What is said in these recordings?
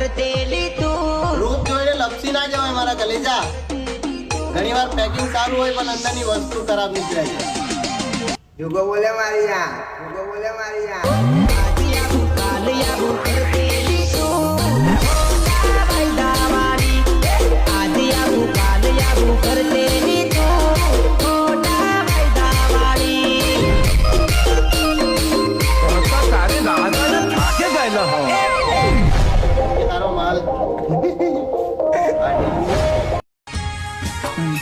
રૂપ જોઈને લપસી ના જવાય મારા કલેજા. ઘણીવાર પેકિંગ સારું હોય પણ અંદરની વસ્તુ ખરાબ નીકળે છે. જુગો બોલે મારી જા, જુગો બોલે મારી જા. તારો માલ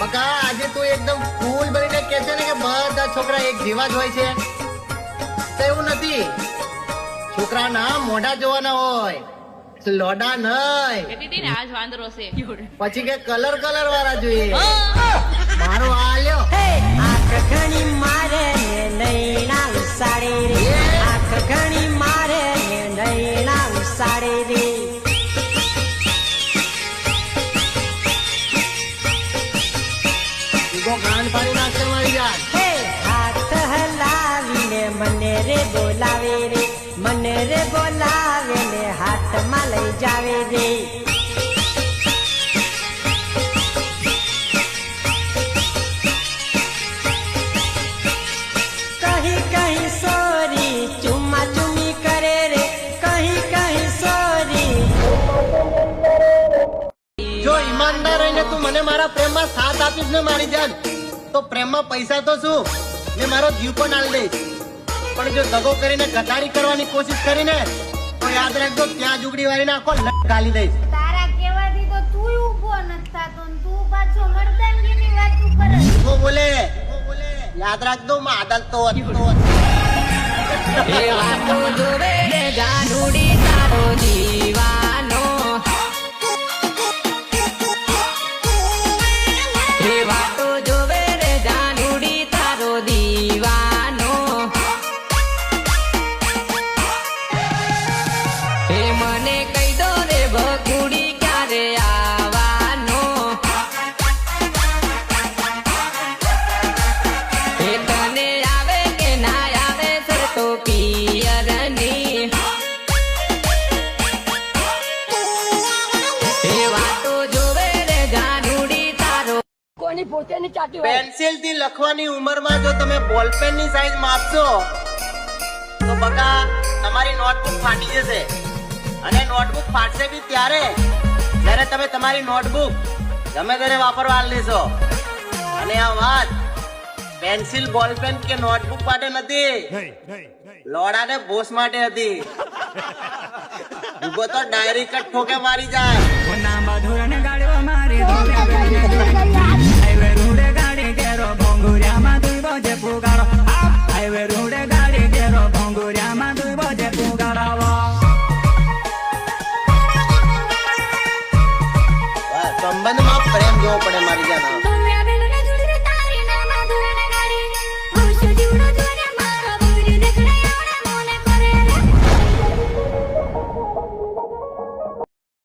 બકા આજે તું એકદમ કુલ બનીને કહે છે ને કે બધા છોકરા એક જેવા જ હોય છે. તો એવું નથી. છોકરાના મોઢા જોવાના હોય, લોડા નહીં. આજ વાંદરો છે. પછી કે કલર વાળા જોઈએ. મારો આલ્યો આંખ ઘણી મારે ને નૈણા ઉસાડે રે, આંખ ઘણી મારે ને નૈણા ઉસાડે રે. કાન ફાડી નાખશે મારી જાન. હે હાથ હલાવીને મને રે બોલાવે રે, મને રે બોલાવે ને હાથમાં લઈ જાવે રે. કहीं કहीं સોરી ચુમ્મા ચુમ્મી કરે રે, કहीं કहीं સોરી. જો ઈમાનદાર રહીને તું મને મારા પ્રેમમાં સાથ આપીશ ને મારી જાન, તો પ્રેમમાં પૈસા તો શું, મેં મારો જીવ પણ આલી દઈશ. પણ જો દગો કરીને ગટારી કરવાની કોશિશ કરીને તો યાદ રાખજો ત્યાં જુગડી વાળીને આખો ગાલી દઈશ. તારા કહેવાથી તો તું ઊભો નથી થતો ને તું પાછો મર્દાનગીની વાતો કરે. ઊભો બોલે યાદ રાખજો માં આદત તો એ વાતો જોવે રે જાનુડી તારો દીવાનો, એ વાતો જોવે રે જાનુડી તારો દીવાનો. એ મને કહી દો રે ભગુડી ક્યારે આવવાનો, એ તને આવે કે ના આવે સર તો પિયરની. એ વાતો જોવે રે જાનુડી તારો કોની પોતાની ચાટી હોય. પેન્સિલ થી લખવાની ઉંમરમાં જો તમે બોલપેન ની સાઈઝ માપશો તો બકા તમારી નોટબુક ફાટી જશે. અને નોટબુક ફાટશે બી ત્યારે જ્યારે તમે તમારી નોટબુક ગમે ત્યારે વાપરવા લેશો. અને આ વાત પેન્સિલ બોલપેન કે નોટબુક માટે નથી, લોડા ને બોસ માટે હતી. ઉભો તો ડાયરી કટ ઠોકે મારી જાય.